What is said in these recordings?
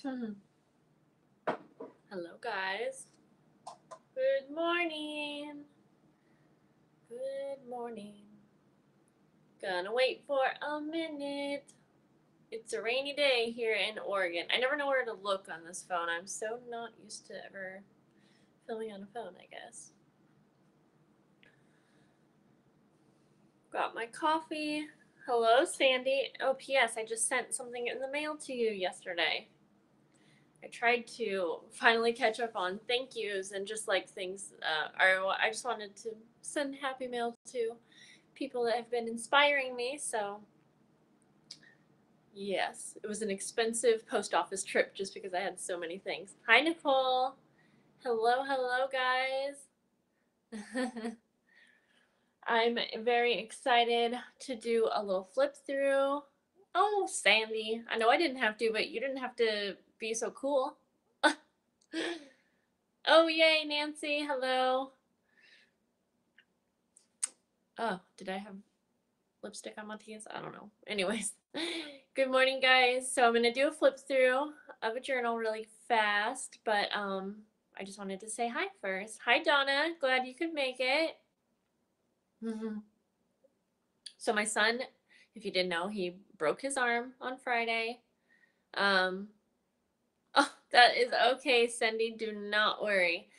Hello, guys. Good morning. Good morning. Gonna wait for a minute. It's a rainy day here in Oregon. I never know where to look on this phone. I'm so not used to ever filming on a phone, I guess. Got my coffee. Hello, Sandy. Oh, P.S. I just sent something in the mail to you yesterday. I tried to finally catch up on thank yous and just like things. I just wanted to send happy mail to people that have been inspiring me. So, yes, it was an expensive post office trip just because I had so many things. Hi, Nicole. Hello, guys. I'm very excited to do a little flip through. Oh, Sandy. I know I didn't have to, but you didn't have to be so cool. Oh, yay, Nancy. Hello. Oh, did I have lipstick on my teeth? I don't know. Anyways, good morning, guys. So I'm going to do a flip through of a journal really fast, but I just wanted to say hi first. Hi, Donna. Glad you could make it. So my son, if you didn't know, he broke his arm on Friday. Um, oh, that is okay, Cindy. Do not worry.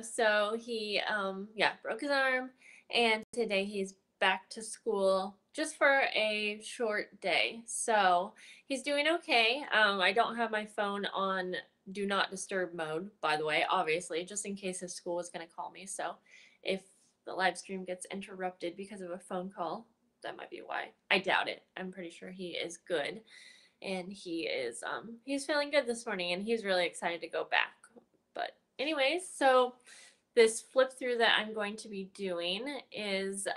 So he, broke his arm, and today he's back to school just for a short day. So he's doing okay. I don't have my phone on do not disturb mode, by the way, obviously, just in case his school was going to call me. So if the live stream gets interrupted because of a phone call, that might be why. I doubt it. I'm pretty sure he is good, and he's feeling good this morning, and he's really excited to go back. But anyways, so this flip through that I'm going to be doing is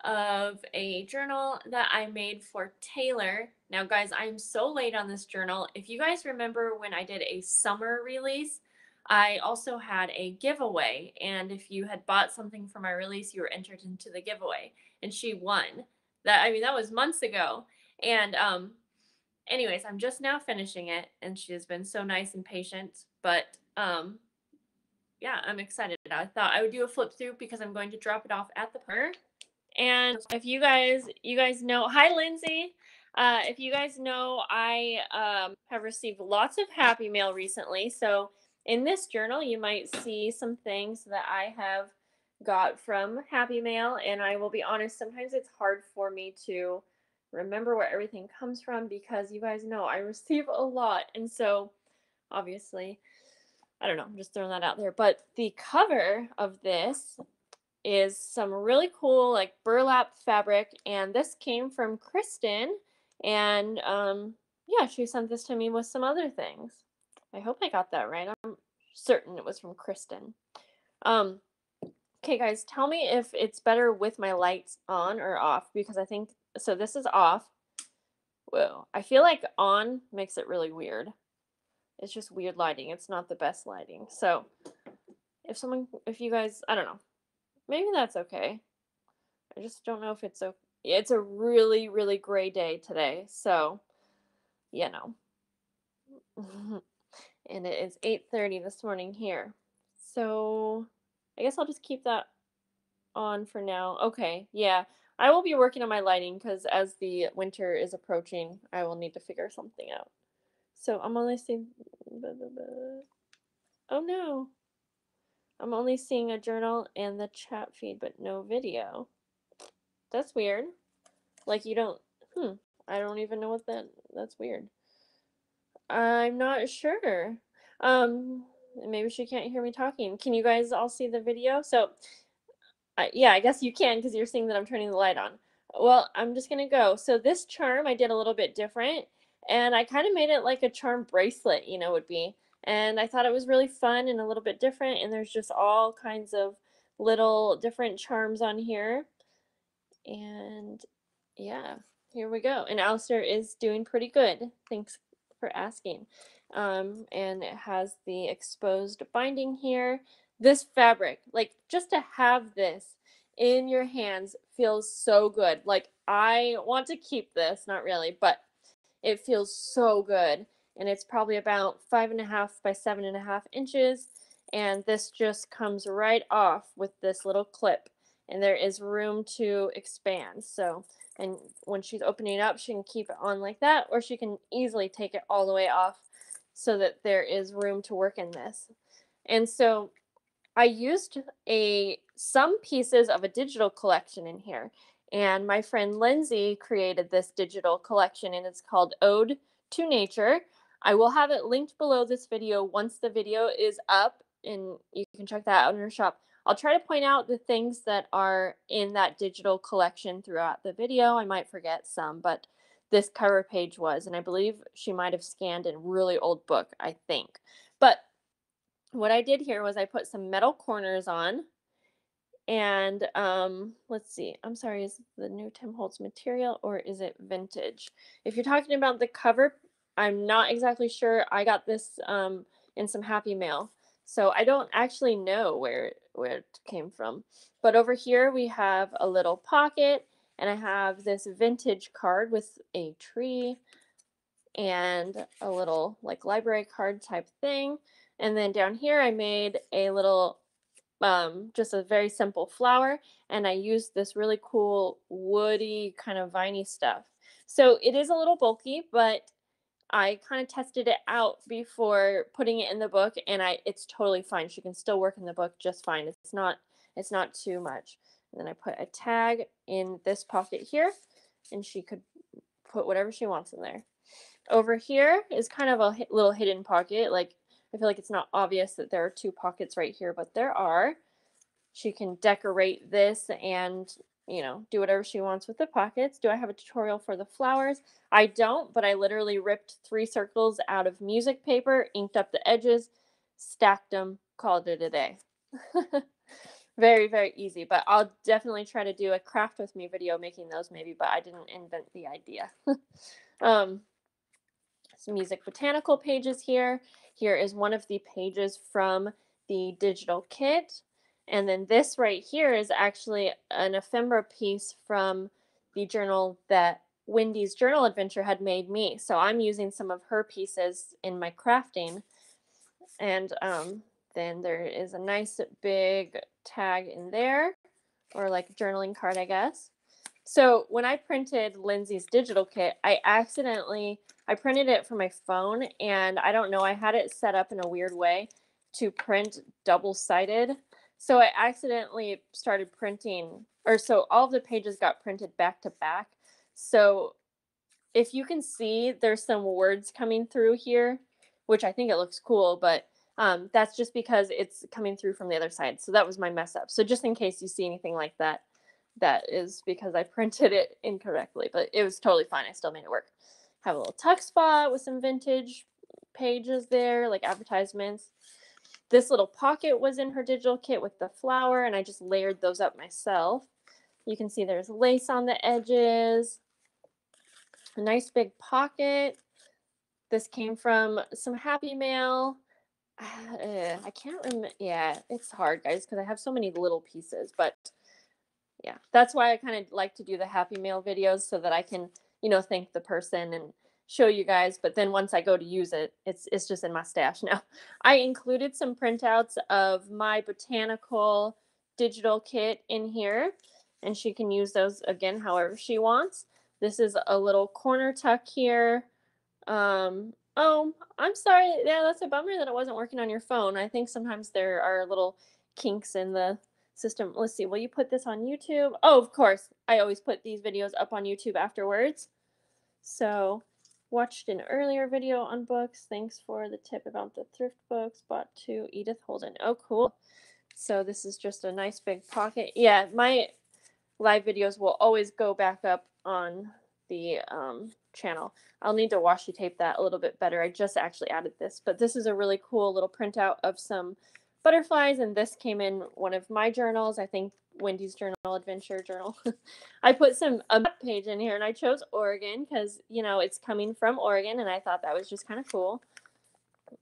of a journal that I made for Taylor. Now, guys, I'm so late on this journal. If you guys remember when I did a summer release, I also had a giveaway, and if you had bought something for my release, you were entered into the giveaway, and she won. That was months ago. And anyways, I'm just now finishing it, and she has been so nice and patient. But yeah, I'm excited. I thought I would do a flip through because I'm going to drop it off at the park. And if you guys know, hi Lindsay. If you guys know, I have received lots of happy mail recently. So in this journal, you might see some things that I have got from Happy Mail. And I will be honest, sometimes it's hard for me to remember where everything comes from because you guys know I receive a lot. And so obviously, I don't know, I'm just throwing that out there. But the cover of this is some really cool like burlap fabric, and this came from Kristen, and yeah, she sent this to me with some other things. I hope I got that right. I'm certain it was from Kristen. Okay, guys, tell me if it's better with my lights on or off, because I think so. This is off. Whoa, I feel like on makes it really weird. It's just weird lighting. It's not the best lighting. So if you guys, I don't know, maybe that's okay. I just don't know if it's okay. It's a really, really gray day today, so you know. And it is 8:30 this morning here. So I guess I'll just keep that on for now. Okay, yeah. I will be working on my lighting because as the winter is approaching, I will need to figure something out. So I'm only seeing. Oh no. I'm only seeing a journal and the chat feed, but no video. That's weird. Like you don't. I don't even know what that's weird. I'm not sure. Maybe she can't hear me talking. Can you guys all see the video? So, yeah, I guess you can because you're seeing that I'm turning the light on. Well, I'm just gonna go. So this charm I did a little bit different, and I kind of made it like a charm bracelet, would be. And I thought it was really fun and a little bit different, and there's just all kinds of little different charms on here. And yeah, here we go. And Alistair is doing pretty good. Thanks for asking. And it has the exposed binding here. This fabric, like just to have this in your hands feels so good. Like I want to keep this, not really, but it feels so good. and it's probably about 5.5 by 7.5 inches. And this just comes right off with this little clip, and there is room to expand. So, and when she's opening it up, she can keep it on like that, or she can easily take it all the way off so that there is room to work in this. And so I used some pieces of a digital collection in here, and my friend Lindsay created this digital collection, and it's called Ode to Nature. I will have it linked below this video once the video is up, and you can check that out in her shop. I'll try to point out the things that are in that digital collection throughout the video. I might forget some, but this cover page was, and I believe she might have scanned a really old book, I think. But what I did here was I put some metal corners on, and let's see. I'm sorry, is the new Tim Holtz material or is it vintage? If you're talking about the cover, I'm not exactly sure. I got this in some Happy Mail, so I don't actually know where it came from. But over here we have a little pocket, and I have this vintage card with a tree and a little like library card type thing. And then down here I made a little just a very simple flower, and I used this really cool woody kind of viney stuff. So it is a little bulky, but I kind of tested it out before putting it in the book, and it's totally fine. She can still work in the book just fine. It's not too much. And then I put a tag in this pocket here, and she could put whatever she wants in there. Over here is kind of a little hidden pocket. Like, I feel like it's not obvious that there are two pockets right here, but there are. She can decorate this and, do whatever she wants with the pockets. Do I have a tutorial for the flowers? I don't, but I literally ripped 3 circles out of music paper, inked up the edges, stacked them, called it a day. Very, very easy, but I'll definitely try to do a craft with me video making those maybe, but I didn't invent the idea. Some music botanical pages here. Here is one of the pages from the digital kit. And then this right here is actually an ephemera piece from the journal that Wendy's journal adventure had made me. So I'm using some of her pieces in my crafting. And then there is a nice big tag in there, or like a journaling card, I guess. So when I printed Lindsay's digital kit, I printed it from my phone, and I don't know, I had it set up in a weird way to print double-sided. So I accidentally started printing, or so all of the pages got printed back to back. So if you can see, there's some words coming through here, which I think it looks cool, but that's just because it's coming through from the other side. So that was my mess up. So just in case you see anything like that, that is because I printed it incorrectly, but it was totally fine. I still made it work. Have a little tuck spot with some vintage pages there, like advertisements. This little pocket was in her digital kit with the flower, and I just layered those up myself. You can see there's lace on the edges. A nice big pocket. This came from some Happy Mail. I can't remember. Yeah, it's hard, guys, because I have so many little pieces, but yeah, that's why I kind of like to do the Happy Mail videos so that I can, thank the person and show you guys. But then once I go to use it, it's just in my stash now. I included some printouts of my botanical digital kit in here, and she can use those again however she wants. This is a little corner tuck here. Oh, I'm sorry. Yeah, that's a bummer that it wasn't working on your phone. I think sometimes there are little kinks in the system. Let's see. Will you put this on YouTube? Oh, of course. I always put these videos up on YouTube afterwards. So, watched an earlier video on books. Thanks for the tip about the thrift books. Bought 2 Edith Holden. Oh, cool. So this is just a nice big pocket. Yeah, my live videos will always go back up on the channel. I'll need to washi tape that a little bit better. I just actually added this, but this is a really cool little printout of some butterflies, and this came in one of my journals. I think Wendy's journal adventure journal. I put a map page in here, and I chose Oregon because it's coming from Oregon, and I thought that was just kind of cool.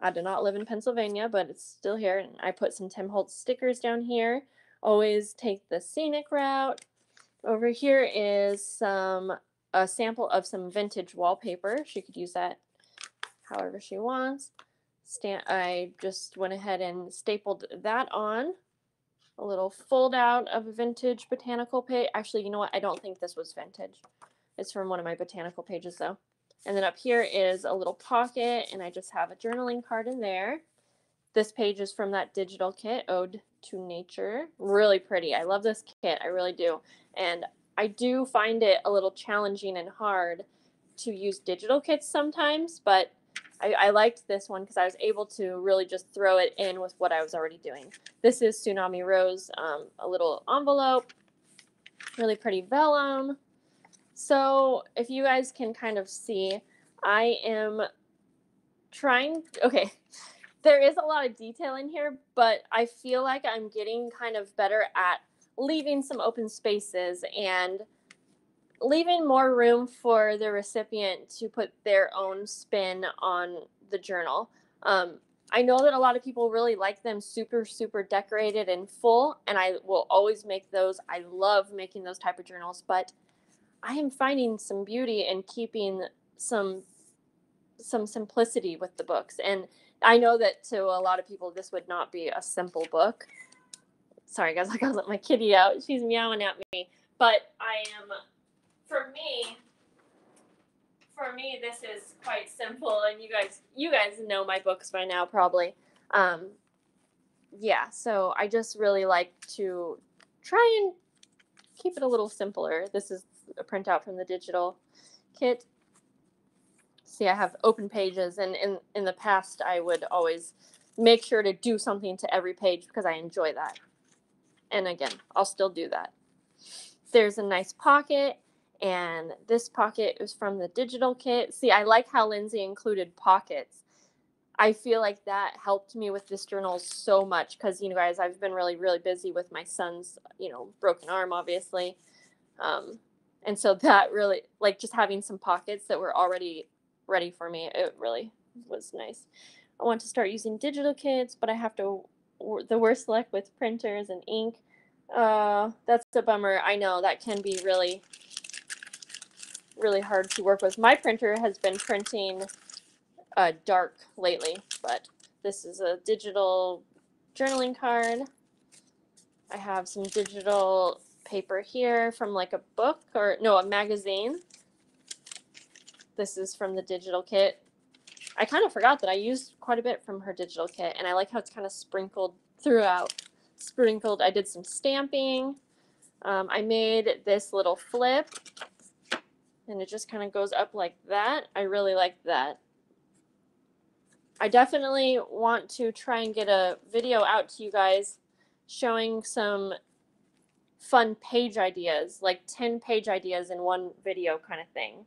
I do not live in Pennsylvania, but it's still here. And I put some Tim Holtz stickers down here. Always take the scenic route. Over here is a sample of some vintage wallpaper. She could use that however she wants. I just went ahead and stapled that on. A little fold out of a vintage botanical page. Actually, you know what? I don't think this was vintage. It's from one of my botanical pages though. And then up here is a little pocket, and I just have a journaling card in there. This page is from that digital kit, Ode to Nature. Really pretty. I love this kit. I really do. And I do find it a little challenging and hard to use digital kits sometimes, but I liked this one because I was able to really just throw it in with what I was already doing. This is TsunamiRose, a little envelope, really pretty vellum. So if you guys can kind of see, I am trying, okay, there is a lot of detail in here, but I feel like I'm getting kind of better at leaving some open spaces and leaving more room for the recipient to put their own spin on the journal. I know that a lot of people really like them super, super decorated and full, and I will always make those. I love making those type of journals, but I am finding some beauty in keeping some simplicity with the books. And I know that to a lot of people, this would not be a simple book. Sorry, guys, I gotta let my kitty out. She's meowing at me. But for me, this is quite simple. And you guys know my books by now, probably. Yeah, so I just really like to try and keep it a little simpler. This is a printout from the digital kit. See, I have open pages, and in the past, I would always make sure to do something to every page because I enjoy that. And again, I'll still do that. There's a nice pocket, and this pocket is from the digital kit. See, I like how Lindsay included pockets. I feel like that helped me with this journal so much because, you know, guys, I've been really, really busy with my son's, broken arm, obviously. And so that really, like, just having some pockets that were already ready for me, it really was nice. I want to start using digital kits, but I have the worst luck with printers and ink. That's a bummer. I know that can be really, really hard to work with. My printer has been printing dark lately, but this is a digital journaling card. I have some digital paper here from like a book a magazine. This is from the digital kit. I kind of forgot that I used quite a bit from her digital kit, and I like how it's kind of sprinkled throughout. I did some stamping. I made this little flip, and it just kind of goes up like that. I really like that. I definitely want to try and get a video out to you guys showing some fun page ideas, like 10 page ideas in one video kind of thing.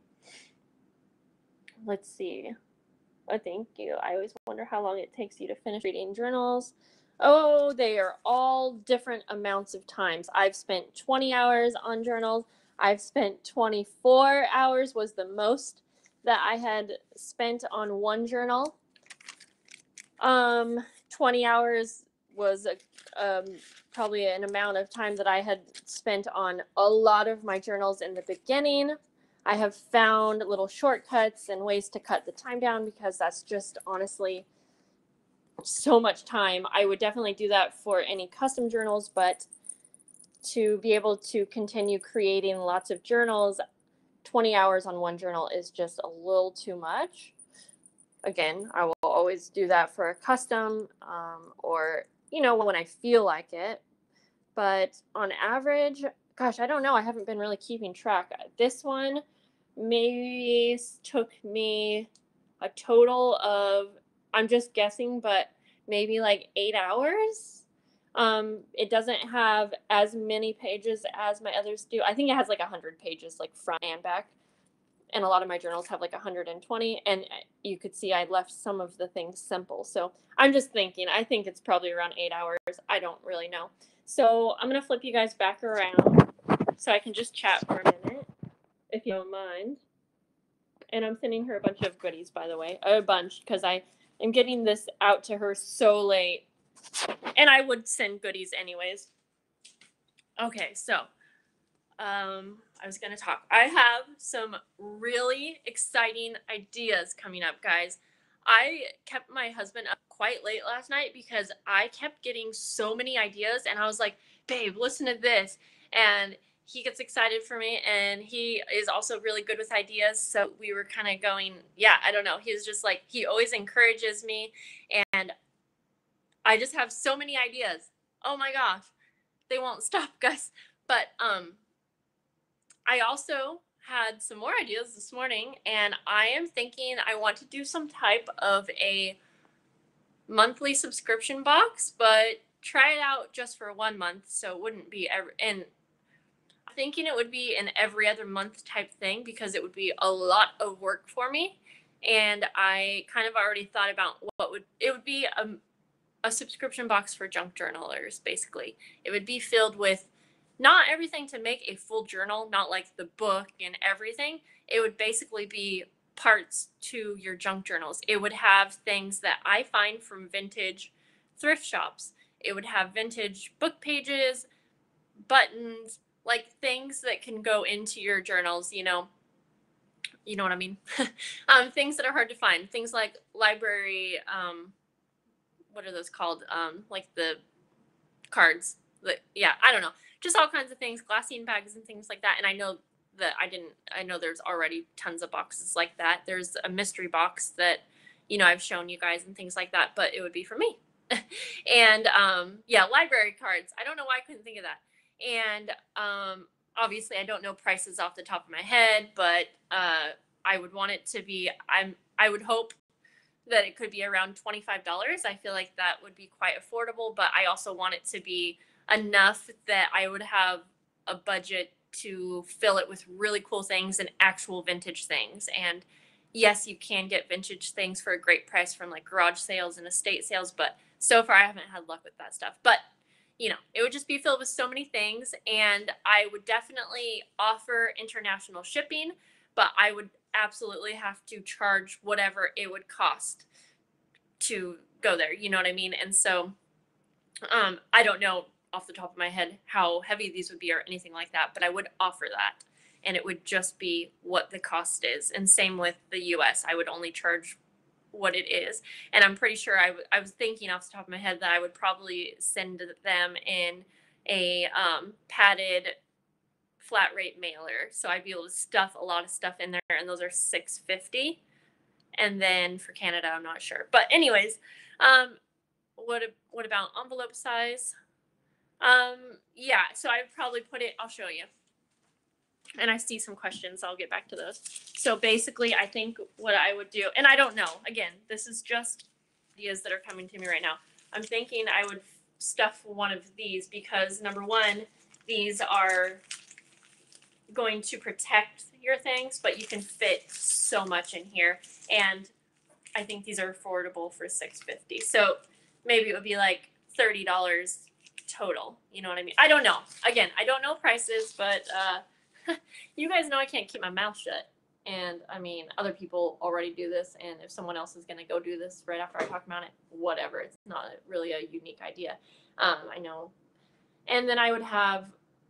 Let's see. Oh, thank you. I always wonder how long it takes you to finish reading journals. Oh, they are all different amounts of times. I've spent 20 hours on journals. I've spent 24 hours was the most that I had spent on one journal. 20 hours was probably an amount of time that I had spent on a lot of my journals in the beginning. I have found little shortcuts and ways to cut the time down because that's just honestly so much time. I would definitely do that for any custom journals, but to be able to continue creating lots of journals, 20 hours on one journal is just a little too much. Again, I will always do that for a custom or, when I feel like it. But on average, gosh, I don't know. I haven't been really keeping track. This one maybe took me a total of, I'm just guessing, but maybe like 8 hours. It doesn't have as many pages as my others do. I think it has like 100 pages, like front and back. And a lot of my journals have like 120, and you could see I left some of the things simple. So I'm just thinking, I think it's probably around 8 hours. I don't really know. So I'm going to flip you guys back around so I can just chat for a minute, if you don't mind. And I'm sending her a bunch of goodies, by the way. A bunch, because I am getting this out to her so late. And I would send goodies anyways. Okay, so I was going to talk. I have some really exciting ideas coming up, guys. I kept my husband up quite late last night because I kept getting so many ideas, and I was like, babe, listen to this. And he gets excited for me, and he is also really good with ideas. So we were kind of going, yeah, I don't know. He's just like, he always encourages me, and I just have so many ideas. Oh my gosh, they won't stop, guys. But I also had some more ideas this morning, and I am thinking I want to do some type of a monthly subscription box, but try it out just for 1 month, so it wouldn't be every. And I'm thinking it would be an every other month type thing because it would be a lot of work for me. And I kind of already thought about what would it would be a subscription box for junk journalers, basically. It would be filled with not everything to make a full journal, not like the book and everything. It would basically be parts to your junk journals. It would have things that I find from vintage thrift shops. It would have vintage book pages, buttons, like things that can go into your journals, you know what I mean? Things that are hard to find, things like library, what are those called? Like the cards. Yeah, I don't know. Just all kinds of things, glassine bags and things like that. And I know that I know there's already tons of boxes like that. There's a mystery box that, I've shown you guys and things like that, but it would be for me. And yeah, library cards. I don't know why I couldn't think of that. And obviously I don't know prices off the top of my head, but I would want it to be, I would hope that it could be around $25. I feel like that would be quite affordable, but I also want it to be enough that I would have a budget to fill it with really cool things and actual vintage things. And yes, you can get vintage things for a great price from like garage sales and estate sales, but so far I haven't had luck with that stuff. But it would just be filled with so many things, and I would definitely offer international shipping, but I would absolutely have to charge whatever it would cost to go there. You know what I mean? And so I don't know off the top of my head how heavy these would be or anything like that, but I would offer that. And it would just be what the cost is. And same with the US, I would only charge what it is. And I'm pretty sure I was thinking off the top of my head that I would probably send them in a padded flat rate mailer, so I'd be able to stuff a lot of stuff in there, and those are $6.50. And then for Canada, I'm not sure, but anyways, what about envelope size? Yeah, so I would probably put it. I'll show you. And I see some questions. I'll get back to those. So basically, I think what I would do, and I don't know. Again, this is just ideas that are coming to me right now. I'm thinking I would stuff one of these because number one, these are going to protect your things, but you can fit so much in here, and I think these are affordable for $6.50. So maybe it would be like $30 total. You know what I mean? I don't know. Again, I don't know prices, but you guys know I can't keep my mouth shut. And I mean, other people already do this, and if someone else is going to go do this right after I talk about it, whatever. It's not really a unique idea. I know. And then I would have,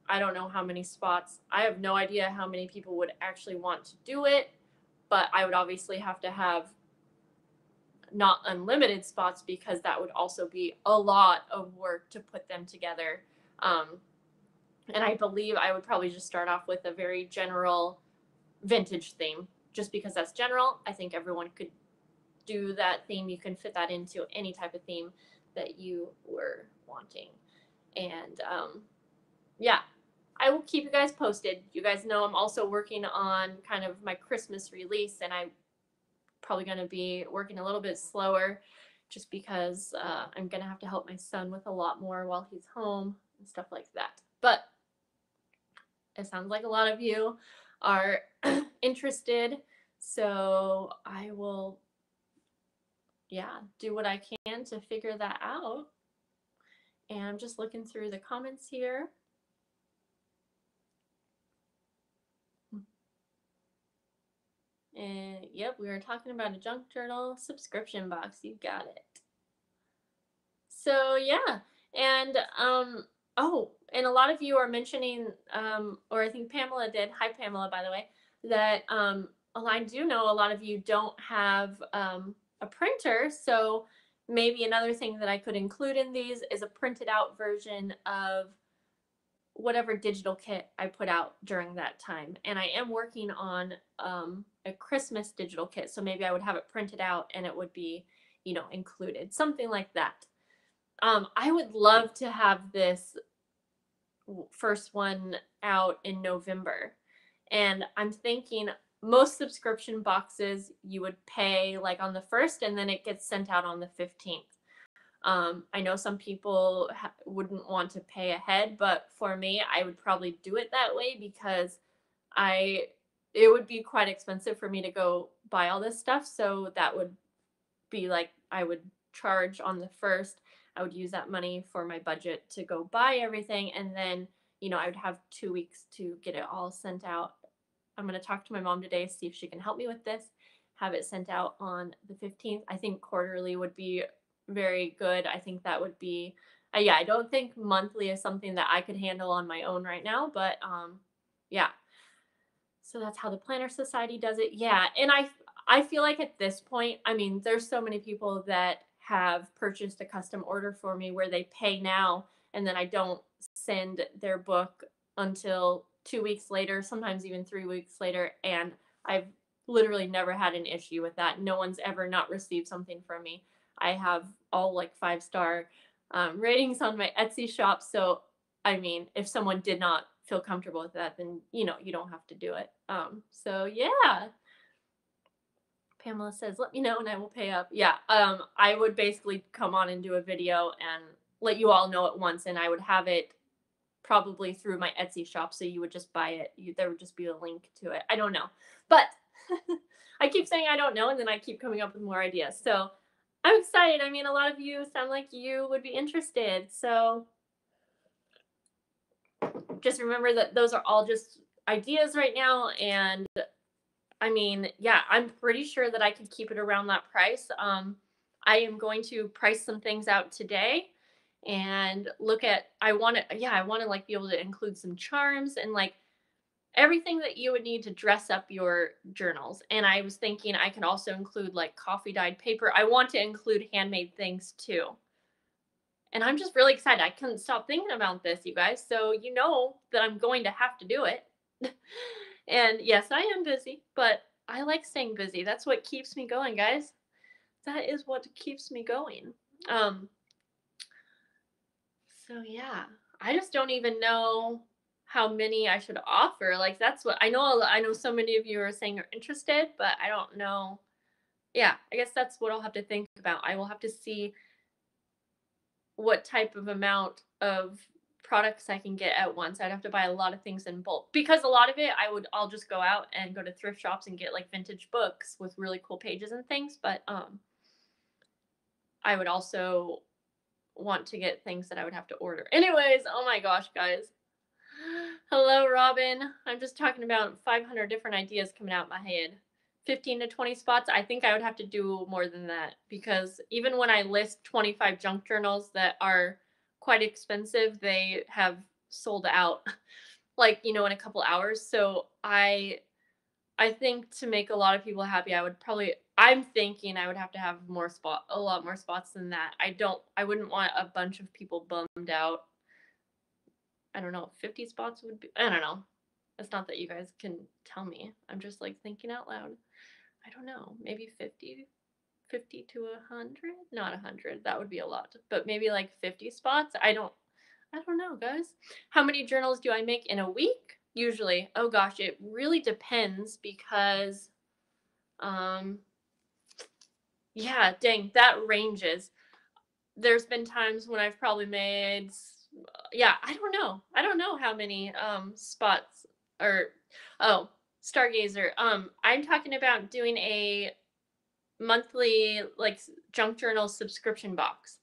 I don't know how many spots. I have no idea how many people would actually want to do it, but I would obviously have to have not unlimited spots because that would also be a lot of work to put them together. And I believe I would probably just start off with a very general vintage theme, just because that's general. I think everyone could do that theme. You can fit that into any type of theme that you were wanting. And yeah, I will keep you guys posted. You guys know I'm also working on kind of my Christmas release, and I'm probably going to be working a little bit slower just because I'm going to have to help my son with a lot more while he's home and stuff like that. But it sounds like a lot of you are interested, so I will, yeah, do what I can to figure that out. And I'm just looking through the comments here. And yep, we were talking about a junk journal subscription box. You got it. So yeah, and oh, and a lot of you are mentioning, or I think Pamela did. Hi, Pamela, by the way. That I do know a lot of you don't have a a printer. So maybe another thing that I could include in these is a printed out version of whatever digital kit I put out during that time. And I am working on a Christmas digital kit. So maybe I would have it printed out and it would be, you know, included, something like that. I would love to have this first one out in November. And I'm thinking most subscription boxes you would pay like on the 1st and then it gets sent out on the 15th. I know some people wouldn't want to pay ahead, but for me, I would probably do it that way because it would be quite expensive for me to go buy all this stuff. So that would be like, I would charge on the 1st. I would use that money for my budget to go buy everything. And then, you know, I would have 2 weeks to get it all sent out. I'm going to talk to my mom today, see if she can help me with this, have it sent out on the 15th. I think quarterly would be very good. I think that would be, yeah, I don't think monthly is something that I could handle on my own right now, but yeah. So that's how the Planner Society does it. Yeah, and I feel like at this point, I mean, there's so many people that have purchased a custom order for me where they pay now and then I don't send their book until 2 weeks later, sometimes even 3 weeks later, and I've literally never had an issue with that. No one's ever not received something from me. I have all like 5-star ratings on my Etsy shop, so I mean, if someone did not feel comfortable with that, then you know you don't have to do it. So yeah. Pamela says, "Let me know and I will pay up." Yeah. I would basically come on and do a video and let you all know at once, and I would have it probably through my Etsy shop, so you would just buy it. There would just be a link to it. I don't know, but I keep saying I don't know, and then I keep coming up with more ideas. So I'm excited. I mean, a lot of you sound like you would be interested. So just remember that those are all just ideas right now. And I mean, yeah, I'm pretty sure that I could keep it around that price. I am going to price some things out today and look at, I want to like be able to include some charms and like everything that you would need to dress up your journals. And I was thinking I can also include like coffee dyed paper. I want to include handmade things too. And I'm just really excited. I couldn't stop thinking about this, you guys. So you know that I'm going to have to do it. And yes, I am busy, but I like staying busy. That's what keeps me going, guys. That is what keeps me going. Um, so yeah, I just don't even know how many I should offer. Like that's what I know. I know so many of you are saying you're interested, but I don't know. Yeah, I guess that's what I'll have to think about. I will have to see what type of amount of products I can get at once. I'd have to buy a lot of things in bulk because a lot of it I'll just go out and go to thrift shops and get like vintage books with really cool pages and things, but I would also want to get things that I would have to order. Anyways, oh my gosh, guys. Hello, Robin. I'm just talking about 500 different ideas coming out my head. 15 to 20 spots. I think I would have to do more than that because even when I list 25 junk journals that are quite expensive, they have sold out like, you know, in a couple hours. So I think to make a lot of people happy, I'm thinking I would have to have a lot more spots than that. I wouldn't want a bunch of people bummed out. I don't know, 50 spots would be, I don't know. It's not that you guys can tell me. I'm just like thinking out loud. I don't know, maybe 50 to 100? Not 100. That would be a lot. But maybe like 50 spots. I don't know, guys. How many journals do I make in a week? Usually. Oh gosh, it really depends because yeah, dang, that ranges. There's been times when I've probably made yeah, I don't know. I don't know how many spots or oh, Stargazer. I'm talking about doing a monthly like junk journal subscription box.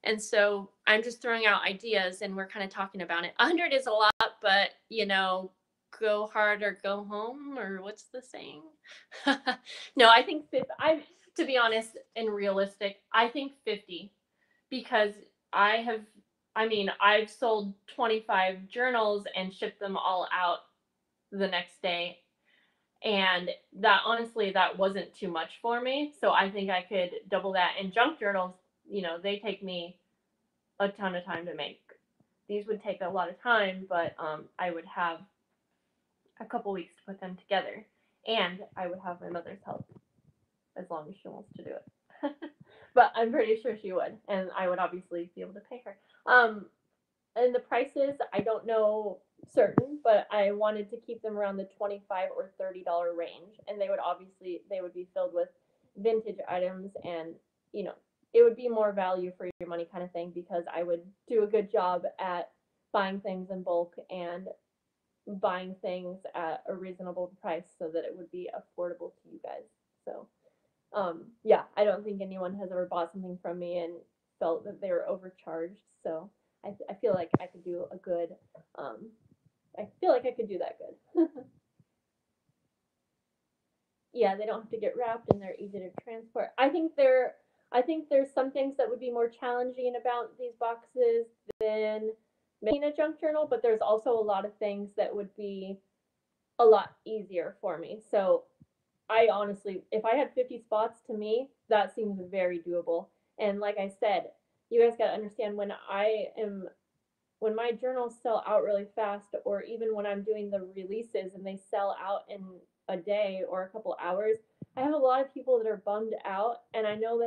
And so I'm just throwing out ideas and we're kind of talking about it. 100 is a lot, but you know, go hard or go home, or what's the saying? No, I think to be honest and realistic, I think 50 because I've sold 25 journals and shipped them all out the next day. And that honestly, that wasn't too much for me. So I think I could double that. And junk journals, they take me a ton of time to make. These would take a lot of time, but I would have a couple weeks to put them together. And I would have my mother's help as long as she wants to do it. But I'm pretty sure she would. And I would obviously be able to pay her. And the prices, I don't know certain, but I wanted to keep them around the $25 or $30 range. And they would be filled with vintage items, and, it would be more value for your money kind of thing, because I would do a good job at buying things in bulk and buying things at a reasonable price so that it would be affordable to you guys. So, yeah, I don't think anyone has ever bought something from me and felt that they were overcharged. So I feel like I could do a good, I feel like I could do that good. Yeah, they don't have to get wrapped and they're easy to transport. I think there's some things that would be more challenging about these boxes than making a junk journal, but there's also a lot of things that would be a lot easier for me. So I honestly, if I had 50 spots, to me, that seems very doable. And like I said, you guys got to understand, when my journals sell out really fast, or even when I'm doing the releases and they sell out in a day or a couple hours, I have a lot of people that are bummed out, and I know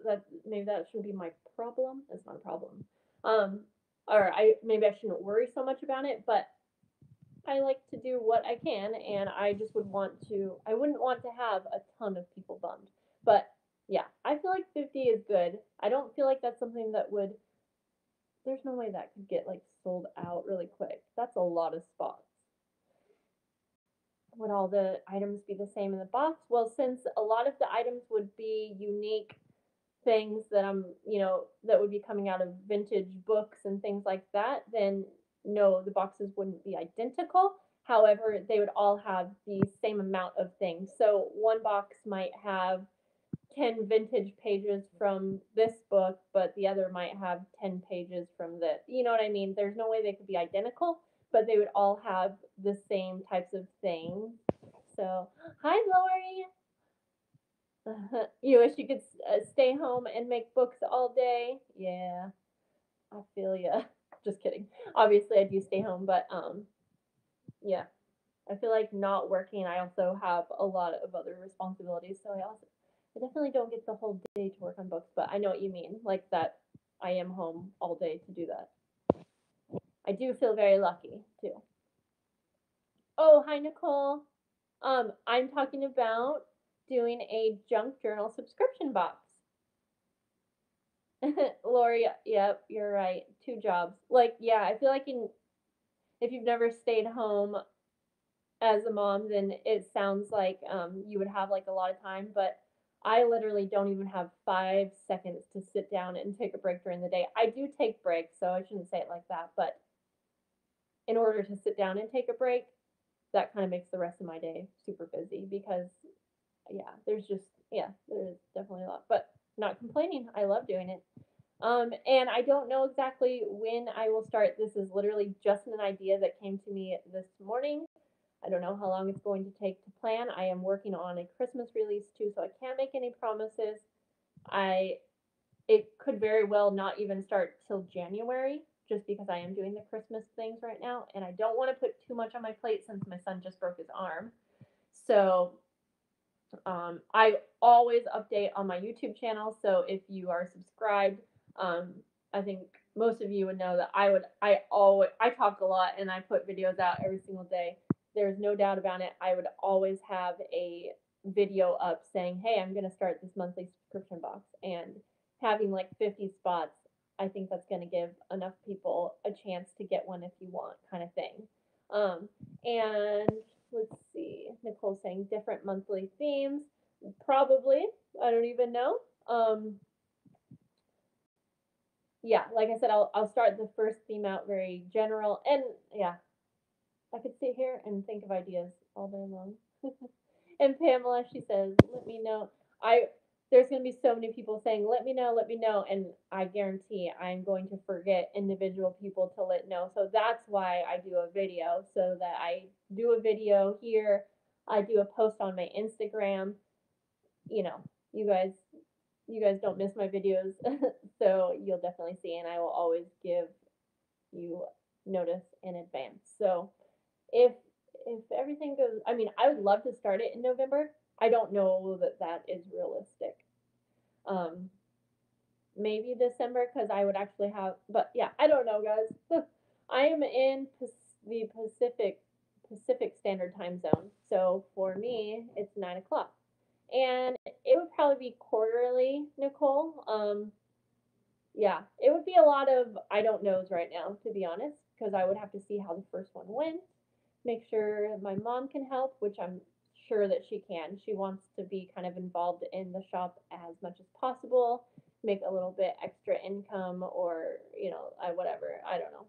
that maybe that shouldn't be my problem. It's not a problem. Um, or maybe I shouldn't worry so much about it, but I like to do what I can, and I just I wouldn't want to have a ton of people bummed. But yeah, I feel like 50 is good. I don't feel like that's something that there's no way that could get like sold out really quick. That's a lot of spots. Would all the items be the same in the box? Well, since a lot of the items would be unique things that that would be coming out of vintage books and things like that, then no, the boxes wouldn't be identical. However, they would all have the same amount of things. So one box might have 10 vintage pages from this book, but the other might have 10 pages from this. You know what I mean? There's no way they could be identical, but they would all have the same types of things. So, hi, Lori. You wish you could stay home and make books all day. Yeah, I feel ya. Just kidding. Obviously, I do stay home, but yeah, I feel like not working. I also have a lot of other responsibilities, so I definitely don't get the whole day to work on books. But I know what you mean, like that. I am home all day to do that. I do feel very lucky too. Oh, hi, Nicole. I'm talking about doing a junk journal subscription box. Lori, yep, you're right. Two jobs. Like, yeah, I feel like if you've never stayed home as a mom, then it sounds like you would have like a lot of time. But I literally don't even have 5 seconds to sit down and take a break during the day. I do take breaks, so I shouldn't say it like that. But in order to sit down and take a break, that kind of makes the rest of my day super busy, because yeah, there's definitely a lot. But not complaining. I love doing it. And I don't know exactly when I will start. This is literally just an idea that came to me this morning. I don't know how long it's going to take to plan. I am working on a Christmas release too, so I can't make any promises. I It could very well not even start till January, just because I am doing the Christmas things right now, and I don't want to put too much on my plate since my son just broke his arm. So I always update on my YouTube channel. So if you are subscribed, um, I think most of you would know that I talk a lot and I put videos out every single day. There's no doubt about it. I would always have a video up saying, "Hey, I'm going to start this monthly subscription box," and having like 50 spots. I think that's going to give enough people a chance to get one if you want, kind of thing. And let's see, Nicole's saying different monthly themes. Probably. I don't even know. Yeah, like I said, I'll start the first theme out very general, and yeah, I could sit here and think of ideas all day long. And Pamela, she says, let me know. I there's going to be so many people saying, let me know. And I guarantee I'm going to forget individual people to let know. So that's why I do a video, so that I do a video here. I do a post on my Instagram. You know, you guys, you guys don't miss my videos. So you'll definitely see, and I will always give you notice in advance. So if everything goes, I mean, I would love to start it in November. I don't know that that is realistic. Um, Maybe December, because I would actually have, but yeah, I don't know, guys. I am in the Pacific Standard Time Zone, so for me, it's 9 o'clock, and it would probably be quarterly, Nicole. Yeah, it would be a lot of I don't knows right now, to be honest, because I would have to see how the first one went, make sure my mom can help, which I'm sure that she can. She wants to be kind of involved in the shop as much as possible, make a little bit extra income, or whatever. I don't know.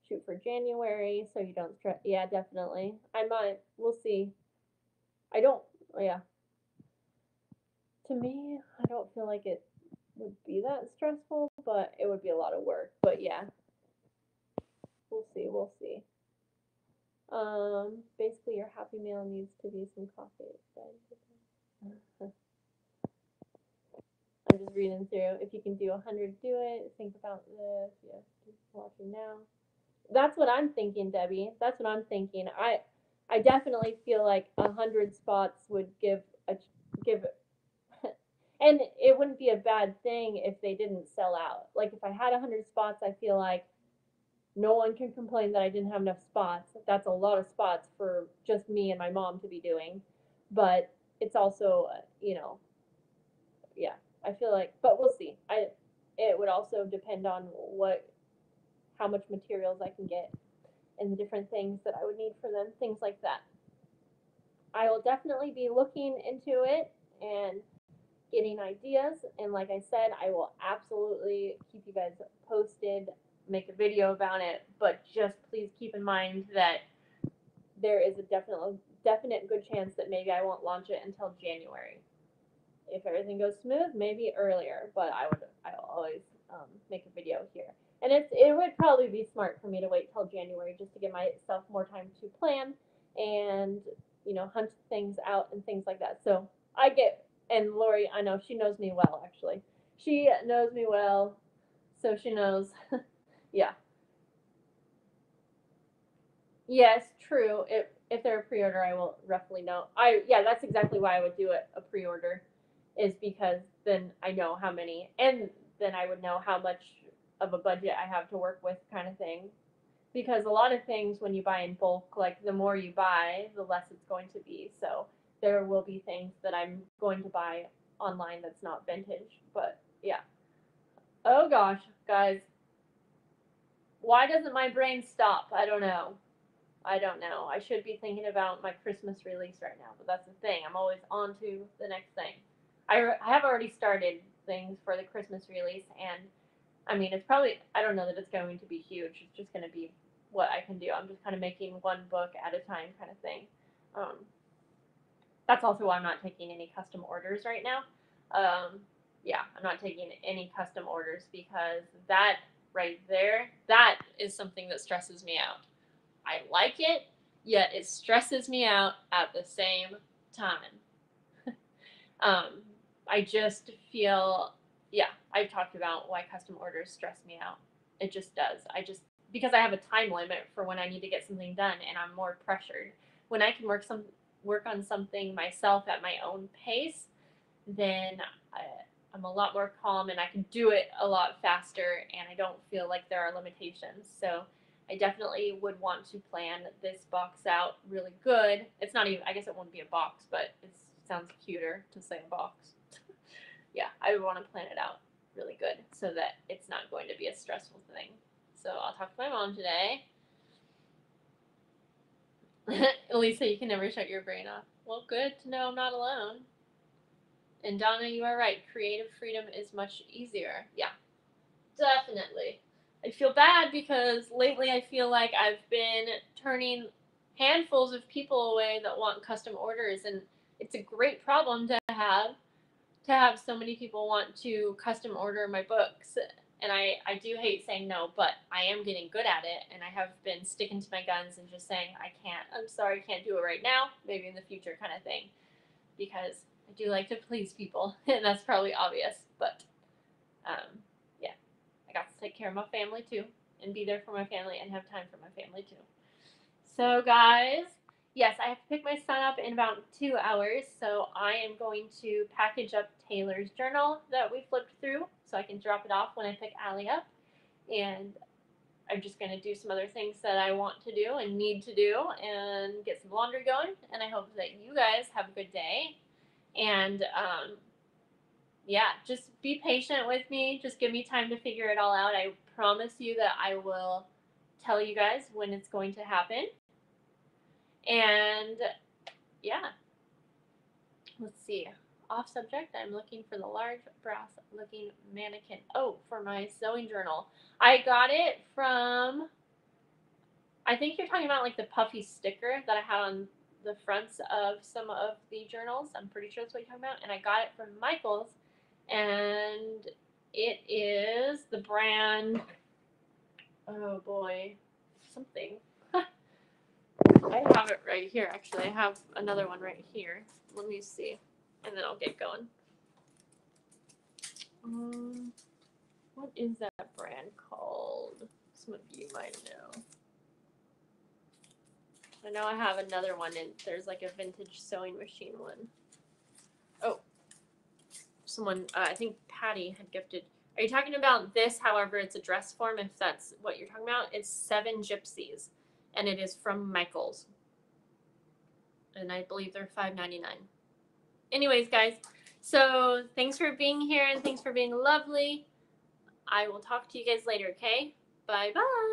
Shoot for January so you don't stress. Yeah, definitely. I might. We'll see. I don't. Yeah. To me, I don't feel like it would be that stressful, but it would be a lot of work. But yeah, we'll see. We'll see. Basically, your happy meal needs to be some coffee. I'm just reading through. If you can do 100, do it. Think about this. Yes, keep watching now. That's what I'm thinking, Debbie. That's what I'm thinking. I definitely feel like 100 spots would give, and it wouldn't be a bad thing if they didn't sell out. Like if I had 100 spots, I feel like no one can complain that I didn't have enough spots. That's a lot of spots for just me and my mom to be doing, but it's also, yeah. I feel like, but we'll see. It would also depend on how much materials I can get and the different things that I would need for them, things like that. I will definitely be looking into it and getting ideas. And like I said, I will absolutely keep you guys posted, make a video about it. But just please keep in mind that there is a definite good chance that maybe I won't launch it until January. If everything goes smooth, maybe earlier. But I'll always make a video here. And it would probably be smart for me to wait till January just to give myself more time to plan and hunt things out and things like that. So I get, and Lori, I know she knows me well, actually. She knows me well, so she knows. Yeah. Yes, true. If they're a pre-order, I will roughly know. Yeah, that's exactly why I would do a pre-order, is because then I know how many, and then I would know how much of a budget I have to work with, kind of thing. Because a lot of things when you buy in bulk, like the more you buy, the less it's going to be. So there will be things that I'm going to buy online that's not vintage. But yeah. Oh gosh, guys, why doesn't my brain stop? I don't know. I don't know. I should be thinking about my Christmas release right now, but that's the thing. I'm always on to the next thing. I have already started things for the Christmas release, and I mean, it's probably, I don't know that it's going to be huge. It's just going to be what I can do. I'm just kind of making one book at a time, kind of thing. Um, that's also why I'm not taking any custom orders right now. Yeah, I'm not taking any custom orders because that right there, that is something that stresses me out. I like it, yet it stresses me out at the same time. um, I just feel, yeah, I've talked about why custom orders stress me out. It just does. Because I have a time limit for when I need to get something done, and I'm more pressured. When I can work on something myself at my own pace, then I'm a lot more calm and I can do it a lot faster, and I don't feel like there are limitations. So I definitely would want to plan this box out really good. It's not even, I guess it wouldn't be a box, but it sounds cuter to say a box. Yeah, I would want to plan it out really good so that it's not going to be a stressful thing. So I'll talk to my mom today. Elisa, you can never shut your brain off. Well, good to know I'm not alone. And Donna, you are right. Creative freedom is much easier. Yeah, definitely. I feel bad because lately I feel like I've been turning handfuls of people away that want custom orders, and it's a great problem to have so many people want to custom order my books. And I do hate saying no, but I am getting good at it, and I have been sticking to my guns and just saying, I'm sorry, I can't do it right now, maybe in the future kind of thing, because I do like to please people, and that's probably obvious, but yeah, I got to take care of my family too, and be there for my family, and have time for my family too. So guys, yes, I have to pick my son up in about 2 hours, so I am going to package up Taylor's journal that we flipped through so I can drop it off when I pick Allie up. And I'm just going to do some other things that I want to do and need to do and get some laundry going. And I hope that you guys have a good day. And yeah, just be patient with me. Just give me time to figure it all out. I promise you that I will tell you guys when it's going to happen. And yeah, let's see. Off subject, I'm looking for the large brass looking mannequin. Oh, for my sewing journal. I got it from, I think you're talking about like the puffy sticker that I had on the fronts of some of the journals. I'm pretty sure that's what you're talking about. And I got it from Michael's, and it is the brand, oh boy, something. I have it right here, actually. I have another one right here. Let me see, and then I'll get going. What is that brand called? Some of you might know. I know I have another one, and there's like a vintage sewing machine one. Oh, someone, I think Patty had gifted. Are you talking about this? However, it's a dress form, if that's what you're talking about. It's 7 Gypsies, and it is from Michael's. And I believe they're $5.99. Anyways, guys, so thanks for being here, and thanks for being lovely. I will talk to you guys later, okay? Bye-bye.